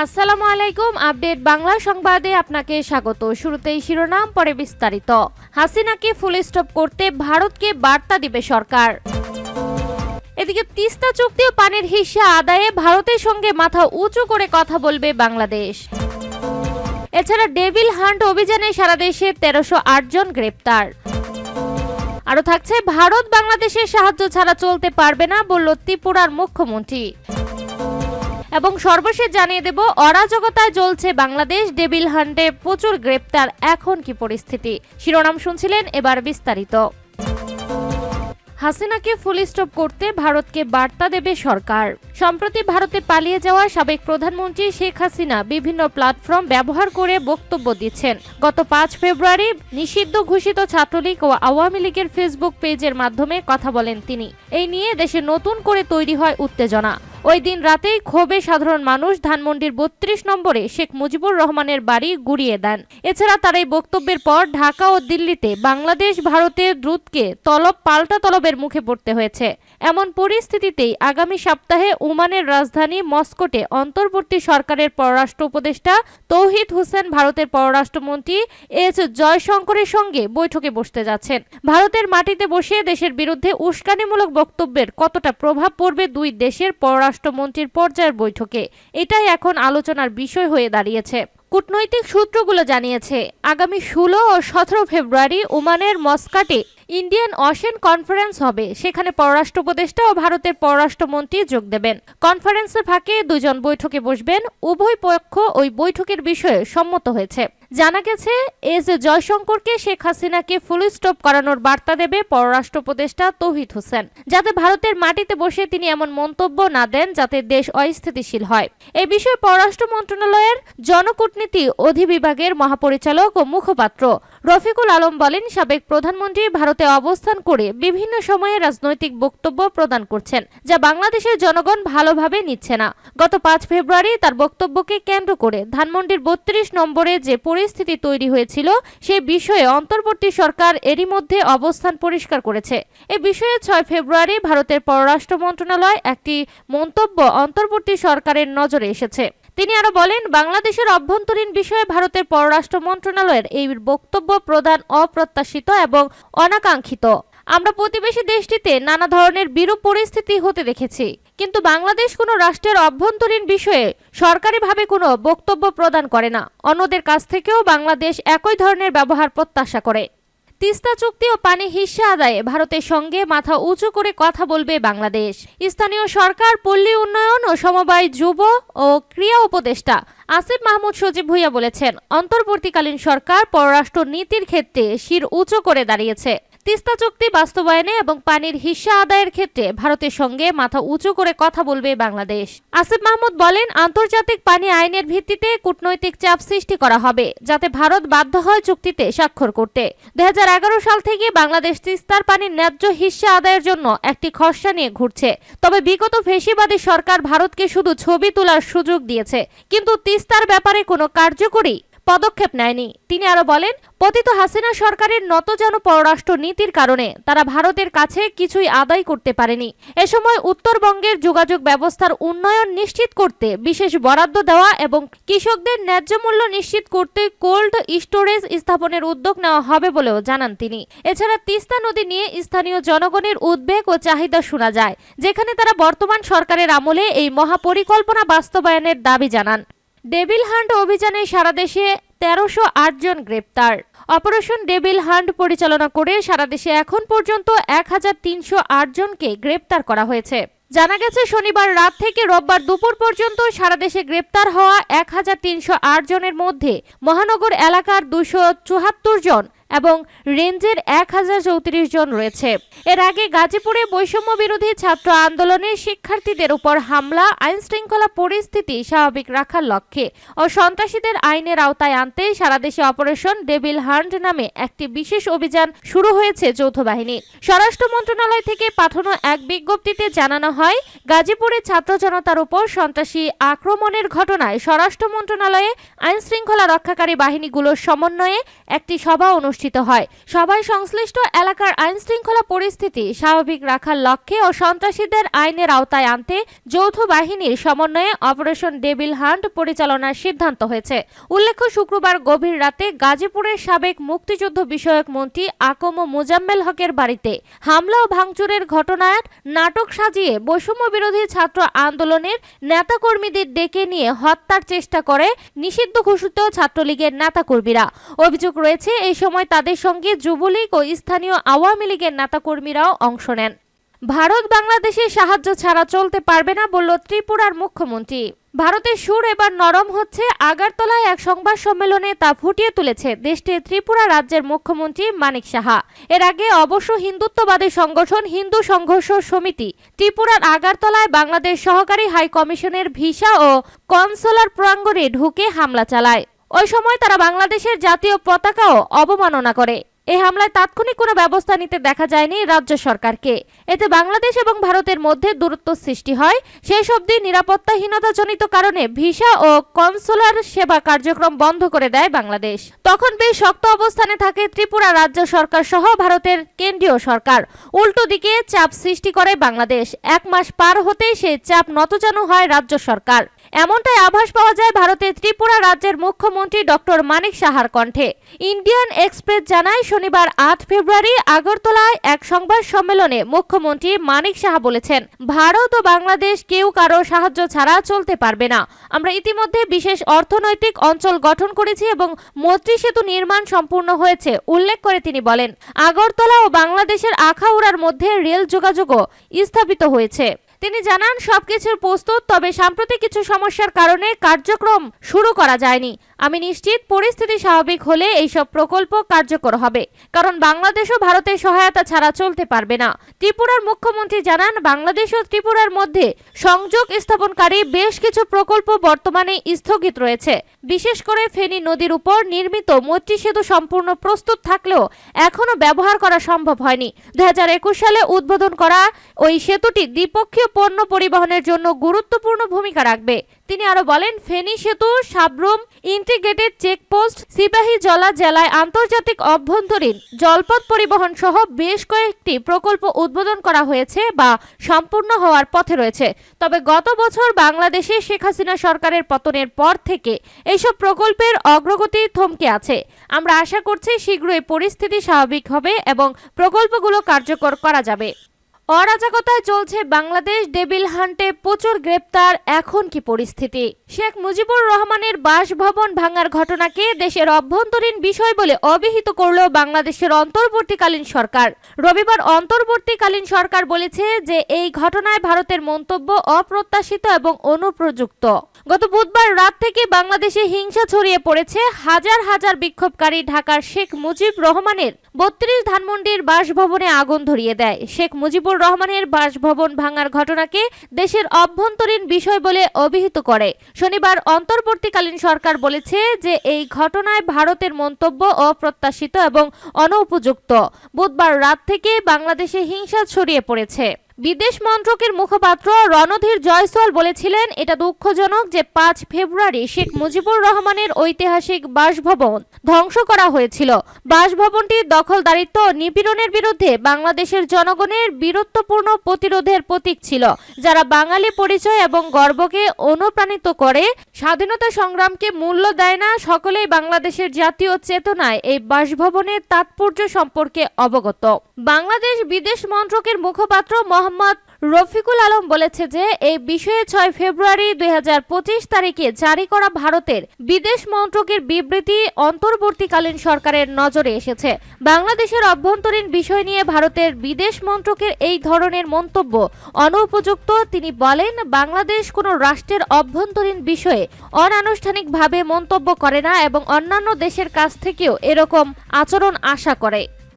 আসসালামু আলাইকুম। আপডেট বাংলা সংবাদে আপনাকে স্বাগত। শুরুতেই শিরোনাম, পরে বিস্তারিত। হাসিনাকে ফুল স্টপ করতে ভারতকে বার্তা দিবে সরকার। এদিকে তিস্তা চুক্তি ও পানির হিস্সা আদায়ে ভারতের সঙ্গে মাথা উঁচু করে কথা বলবে বাংলাদেশ। এছাড়া ডেভিল হান্ট অভিযানে সারা দেশে 1308 জন গ্রেপ্তার। আরও থাকছে, ভারত বাংলাদেশের সাহায্য ছাড়া চলতে পারবে না বলল ত্রিপুরার মুখ্যমন্ত্রী। এবং সর্বশেষ জানিয়ে দেব, অরাজকতায় জ্বলছে বাংলাদেশ, ডেভিল হান্টে প্রচুর গ্রেপ্তার, এখন কি পরিস্থিতি। শিরোনাম শুনছিলেন, এবার বিস্তারিত। হাসিনাকে ফুল স্টপ করতে ভারতকে বার্তা দেবে সরকার। সম্প্রতি ভারতে পালিয়ে যাওয়া সাবেক প্রধানমন্ত্রী শেখ হাসিনা বিভিন্ন প্ল্যাটফর্ম ব্যবহার করে বক্তব্য দিচ্ছেন। গত 5 ফেব্রুয়ারি নিষিদ্ধ ঘোষিত ছাত্রলীগ ও আওয়ামী লীগের ফেসবুক পেজের মাধ্যমে কথা বলেন তিনি। এই নিয়ে দেশে নতুন করে তৈরি হয় উত্তেজনা। ওই দিন রাতেই ক্ষোভে সাধারণ মানুষ ধানমন্ডির 32 নম্বরে শেখ মুজিবুর রহমানের বাড়ি গুড়িয়ে দেন। এছাড়া তার এই বক্তব্যের পর ঢাকা ও দিল্লিতে বাংলাদেশ ভারতের দূতকে পাল্টা তলবের মুখে পড়তে হয়েছে। এমন পরিস্থিতিতেই আগামী সপ্তাহে ওমানের রাজধানী মস্কোতে অন্তর্বর্তী সরকারের পররাষ্ট্র উপদেষ্টা তৌহিদ হোসেন ভারতের পররাষ্ট্রমন্ত্রী এস জয়শঙ্করের সঙ্গে বৈঠকে বসতে যাচ্ছেন। ভারতের মাটিতে বসে দেশের বিরুদ্ধে উস্কানিমূলক বক্তব্যের কতটা প্রভাব পড়বে দুই দেশের পররাষ্ট্রমন্ত্রীর পর্যায়ের বৈঠকে, এটাই এখন আলোচনার বিষয় হয়ে দাঁড়িয়েছে। কূটনৈতিক সূত্রগুলো জানিয়েছে, আগামী 16 ও 17 ফেব্রুয়ারি ওমানের মস্কাটে ইন্ডিয়ান ওশেন কনফারেন্স হবে। সেখানে পররাষ্ট্র উপদেষ্টা ও ভারতের পররাষ্ট্রমন্ত্রী যোগ দেবেন। কনফারেন্সের ফাঁকে দুজন বৈঠকে বসবেন। উভয় পক্ষ ওই বৈঠকের বিষয়ে সম্মত হয়েছে। জানা গেছে, এস জয়শঙ্করকে শেখ হাসিনাকে ফুল স্টপ করানোর বার্তা দেবে পররাষ্ট্র উপদেষ্টা তৌহিদ হোসেন, যাতে ভারতের মাটিতে বসে তিনি এমন মন্তব্য না দেন যাতে দেশ অস্থিতিশীল হয়। এই বিষয়ে পররাষ্ট্র মন্ত্রণালয়ের জনকূটনীতি অধিবিভাগের মহাপরিচালক ও মুখপাত্র রফিকুল আলম বলেন, সাবেক প্রধানমন্ত্রী ভারতে অবস্থান করে বিভিন্ন সময়ে রাজনৈতিক বক্তব্য প্রদান করছেন, যা বাংলাদেশের জনগণ ভালোভাবে নিচ্ছে না। গত 5 ফেব্রুয়ারি তার বক্তব্যকে কেন্দ্র করে ধানমন্ডির 32 নম্বরে যে পরিস্থিতি তৈরি হয়েছিল সে বিষয়ে অন্তর্বর্তী সরকার এরই মধ্যে অবস্থান পরিষ্কার করেছে। এ বিষয়ে 6 ফেব্রুয়ারি ভারতের পররাষ্ট্র মন্ত্রণালয় একটি মন্তব্য অন্তর্বর্তী সরকারের নজরে এসেছে। তিনি আরো বলেন, বাংলাদেশের অভ্যন্তরীণ বিষয়ে ভারতের পররাষ্ট্র মন্ত্রণালয়ের এই বক্তব্য প্রদান অপ্রত্যাশিত এবং অনাকাঙ্ক্ষিত। আমরা প্রতিবেশী দেশটিতে নানা ধরনের বিরূপ পরিস্থিতি হতে দেখেছি, কিন্তু বাংলাদেশ কোনো রাষ্ট্রের অভ্যন্তরীণ বিষয়ে সরকারিভাবে কোনো বক্তব্য প্রদান করে না। অন্যদের কাছ থেকেও বাংলাদেশ একই ধরনের ব্যবহার প্রত্যাশা করে। তিস্তা চুক্তি ও পানি হিস্সা আদায়ে ভারতের সঙ্গে মাথা উঁচু করে কথা বলবে বাংলাদেশ। স্থানীয় সরকার, পল্লী উন্নয়ন ও সমবায়, যুব ও ক্রীড়া উপদেষ্টা আসিফ মাহমুদ সজীব ভুইয়া বলেছেন, অন্তর্বর্তীকালীন সরকার পররাষ্ট্র নীতির ক্ষেত্রে শির উঁচু করে দাঁড়িয়েছে। তিস্তা চুক্তি বাস্তবায়নে এবং পানির হিস্সা আদায়ের ক্ষেত্রে ভারতের সঙ্গে মাথা উঁচু করে কথা বলবে বাংলাদেশ। আসিফ মাহমুদ বলেন, আন্তর্জাতিক পানি আইনের ভিত্তিতে কূটনৈতিক চাপ সৃষ্টি করা হবে যাতে ভারত বাধ্য হয় চুক্তিতে স্বাক্ষর করতে। 2011 সাল থেকে বাংলাদেশ তিস্তার পানির ন্যায্য হিস্সা আদায়ের জন্য একটি খসড়া নিয়ে ঘুরছে। তবে বিগত ফ্যাসিবাদী সরকার ভারতকে শুধু ছবি তোলার সুযোগ দিয়েছে, কিন্তু তিস্তার ব্যাপারে কোনো কার্যকরী পদক্ষেপ নেয়নি। তিনি আরো বলেন, পতিত হাসিনা সরকারের নতজানু পররাষ্ট্র নীতির কারণে তারা ভারতের কাছে কিছুই আদায় করতে পারেনি। এ সময় উত্তরবঙ্গের যোগাযোগ ব্যবস্থার উন্নয়ন নিশ্চিত করতে বিশেষ বরাদ্দ দেওয়া এবং কৃষকদের ন্যায্য মূল্য নিশ্চিত করতে কোল্ড স্টোরেজ স্থাপনের উদ্যোগ নেওয়া হবে বলেও জানান তিনি। এছাড়া তিস্তা নদী নিয়ে স্থানীয় জনগণের উদ্বেগ ও চাহিদা শোনা যায়, যেখানে তারা বর্তমান সরকারের আমলে এই মহাপরিকল্পনা বাস্তবায়নের দাবি জানান। ডেভিল হান্ট অভিযানে সারা দেশে 1308 জন গ্রেপ্তার। অপারেশন ডেভিল হান্ট পরিচালনা করে সারা দেশে এখন পর্যন্ত 1308 জনকে গ্রেপ্তার করা হয়েছে। জানা গেছে, শনিবার রাত থেকে রোববার দুপুর পর্যন্ত সারা দেশে গ্রেপ্তার হওয়া 1308 জনের মধ্যে মহানগর এলাকার 274 জন এবং রেঞ্জের 1034 জন রয়েছে। এর আগে গাজীপুরে বৈষম্য বিরোধী ছাত্র আন্দোলনের শিক্ষার্থীদের উপর হামলা, আইন শৃঙ্খলা পরিস্থিতি স্বাভাবিক রাখার লক্ষ্যে ও সন্ত্রাসীদের আইনের আওতায় আনতে সারা দেশে অপারেশন ডেভিল হান্ট নামে একটি বিশেষ অভিযান শুরু হয়েছে যৌথ বাহিনীর। স্বরাষ্ট্র মন্ত্রণালয় থেকে পাঠানো এক বিজ্ঞপ্তিতে জানানো হয়, গাজীপুরে ছাত্র জনতার উপর সন্ত্রাসী আক্রমণের ঘটনায় স্বরাষ্ট্র মন্ত্রণালয়ে আইন শৃঙ্খলা রক্ষাকারী বাহিনীগুলোর সমন্বয়ে একটি সভা অনুষ্ঠিত অনুষ্ঠিত হয়। সভায় সংশ্লিষ্ট এলাকার আইনশৃঙ্খলা পরিস্থিতি স্বাভাবিক রাখার লক্ষ্যে ও সন্ত্রাসীদের আইনের আওতায় আনতে যৌথ বাহিনীর সমন্বয়ে অপারেশন ডেভিল হান্ট পরিচালনার সিদ্ধান্ত হয়েছে। উল্লেখ্য, শুক্রবার গভীর রাতে গাজীপুরের সাবেক মুক্তিযুদ্ধ বিষয়ক মন্ত্রী আকম মোজাম্মেল হকের বাড়িতে হামলা ও ভাঙচুরের ঘটনার নাটক সাজিয়ে বৈষম্য বিরোধী ছাত্র আন্দোলনের নেতাকর্মীদের ডেকে নিয়ে হত্যার চেষ্টা করে নিষিদ্ধ ঘোষিত ছাত্রলীগের নেতাকর্মীরা। অভিযোগ রয়েছে, এই সময় তাদের সঙ্গে যুবলীগ ও স্থানীয় আওয়ামী লীগের নেতাকর্মীরাও অংশ নেন। ভারত বাংলাদেশের সাহায্য ছাড়া চলতে পারবে না বলল ত্রিপুরার মুখ্যমন্ত্রী। ভারতের সুর এবার নরম হচ্ছে। আগরতলায় এক সংবাদ সম্মেলনে তা ফুটিয়ে তুলেছে দেশটির ত্রিপুরা রাজ্যের মুখ্যমন্ত্রী মানিক সাহা। এর আগে অবশ্য হিন্দুত্ববাদী সংগঠন হিন্দু সংঘর্ষ সমিতি ত্রিপুরার আগরতলায় বাংলাদেশ সহকারী হাই কমিশনের ভিসা ও কনসুলার প্রাঙ্গণে ঢুকে হামলা চালায়। ওই সময় তারা বাংলাদেশের জাতীয় পতাকাও অবমাননা করে। এই হামলায় তাৎক্ষণিক কোনো ব্যবস্থা নিতে দেখা যায়নি রাজ্য সরকারকে। এতে বাংলাদেশ এবং ভারতের মধ্যে দূরত্ব সৃষ্টি হয়। শেষ অবধি নিরাপত্তাহীনতাজনিত কারণে ভিসা ও কনসুলার সেবা কার্যক্রম বন্ধ করে দেয় বাংলাদেশ। তখন বেশ শক্ত অবস্থানে থাকে ত্রিপুরা রাজ্য সরকার সহ ভারতের কেন্দ্রীয় সরকার। উল্টো দিকে চাপ সৃষ্টি করে বাংলাদেশ। 1 মাস পার হতেই সেই চাপ নতজানু হয় রাজ্য সরকার। এমনটাই আভাস পাওয়া যায় ভারতের ত্রিপুরা রাজ্যের মুখ্যমন্ত্রী ডক্টর মানিক সাহার কণ্ঠে। ইন্ডিয়ান এক্সপ্রেস জানায়, শনিবার 8 ফেব্রুয়ারি আগরতলায় এক সংবাদ সম্মেলনে মুখ্যমন্ত্রী মানিক সাহা বলেছেন, ভারত ও বাংলাদেশ কেউ কারো সাহায্য ছাড়া চলতে পারবে না। আমরা ইতিমধ্যে বিশেষ অর্থনৈতিক অঞ্চল গঠন করেছি এবং মৈত্রী সেতু নির্মাণ সম্পূর্ণ হয়েছে উল্লেখ করে তিনি বলেন, আগরতলা ও বাংলাদেশের আখাউড়ার মধ্যে রেল যোগাযোগও স্থাপিত হয়েছে। তিনি জানান, সবকিছুর প্রস্তুত, তবে সাম্প্রতিক কিছু সমস্যার কারণে কার্যক্রম শুরু করা যায়নি। আমি নিশ্চিত পরিস্থিতি স্বাভাবিক হলে এইসব প্রকল্প কার্যকর হবে, কারণ বাংলাদেশ ও ভারতের সহায়তা ছাড়া চলতে পারবে না। ত্রিপুরার মুখ্যমন্ত্রী জানান, বাংলাদেশ ও ত্রিপুরার মধ্যে সংযোগ স্থাপনকারী বেশ কিছু প্রকল্প বর্তমানে স্থগিত রয়েছে। বিশেষ করে ফেনী নদীর উপর নির্মিত মৈত্রী সেতু সম্পূর্ণ প্রস্তুত থাকলেও এখনো ব্যবহার করা সম্ভব হয়নি। 2021 সালে উদ্বোধন করা ওই সেতুটি দ্বিপক্ষীয় পণ্য পরিবহনের জন্য গুরুত্বপূর্ণ ভূমিকা রাখবে। তিনি আরো বলেন, ফেনী সেতু, সাবরুম ইন্টিগ্রেটেড চেকপোস্ট, সিপাহীজলা জেলায় আন্তর্জাতিক অভ্যন্তরীণ জলপথ পরিবহন সহ বেশ কয়েকটি প্রকল্প উদ্বোধন করা হয়েছে বা সম্পূর্ণ হওয়ার পথে রয়েছে। তবে গত বছর বাংলাদেশে শেখ হাসিনা সরকারের পতনের পর থেকে এইসব প্রকল্পের অগ্রগতি থমকে আছে। আমরা আশা করছি শীঘ্রই পরিস্থিতি স্বাভাবিক হবে এবং প্রকল্পগুলো কার্যকর করা যাবে। অরাজকতায় চলছে বাংলাদেশ, ডেভিল হান্টে প্রচুর গ্রেপ্তার। এখন কি পরিস্থিতি? শেখ মুজিবুর রহমানের বাসভবন ভাঙার ঘটনাকে দেশের অভ্যন্তরীণ বিষয় বলে অভিহিত করল বাংলাদেশের অন্তর্বর্তীকালীন সরকার। রবিবার অন্তর্বর্তীকালীন সরকার বলেছে যে এই ঘটনায় ভারতের মন্তব্য অপ্রত্যাশিত এবং অনুপযুক্ত। গত বুধবার রাত থেকে বাংলাদেশে হিংসা ছড়িয়ে পড়েছে। হাজার হাজার বিক্ষোভকারী ঢাকার শেখ মুজিব রহমানের 32 ধানমন্ডির বাসভবনে আগুন ধরিয়ে দেয়। শেখ মুজিবুর রহমানের বাসভবন ভাঙার ঘটনাকে দেশের অভ্যন্তরীণ বিষয় বলে অভিহিত করে। শনিবার অন্তর্বর্তীকালীন সরকার বলেছে যে এই ঘটনায় ভারতের মন্তব্য অপ্রত্যাশিত এবং অনুপযুক্ত। বুধবার রাত থেকে বাংলাদেশে হিংসা ছড়িয়ে পড়েছে। বিদেশ মন্ত্রকের মুখপাত্র রণধীর জয়সওয়াল বলেছিলেন, এটা দুঃখজনক যে 5 ফেব্রুয়ারি শেখ মুজিবুর রহমানের ঐতিহাসিক বাসভবন ধ্বংস করা হয়েছিল। বাসভবনটি দখলদারিত্ব ও নিপীড়নের বিরুদ্ধে বাংলাদেশের জনগণের বীরত্বপূর্ণ প্রতিরোধের প্রতীক ছিল, যারা বাঙালি পরিচয় এবং গর্বকে অনুপ্রাণিত করে, স্বাধীনতা সংগ্রামকে মূল্য দেয় না। সকলেই বাংলাদেশের জাতীয় চেতনায় এই বাসভবনের তাৎপর্য সম্পর্কে অবগত। বাংলাদেশ বিদেশ মন্ত্রকের মুখপাত্র মোহাম্মদ রফিকুল আলম বলেছে যে এই বিষয়ে 6 ফেব্রুয়ারি 2025 তারিখে জারি করা ভারতের বিদেশ মন্ত্রকের বিবৃতি অন্তর্বর্তীকালীন সরকারের নজরে এসেছে। বাংলাদেশের অভ্যন্তরীণ বিষয় নিয়ে ভারতের বিদেশ মন্ত্রকের এই ধরনের মন্তব্য অনুপযুক্ত। তিনি বলেন, বাংলাদেশ কোনো রাষ্ট্রের অভ্যন্তরীণ বিষয়ে অনানুষ্ঠানিকভাবে মন্তব্য করে না এবং অন্যান্য দেশের কাছ থেকেও এরকম আচরণ আশা করে।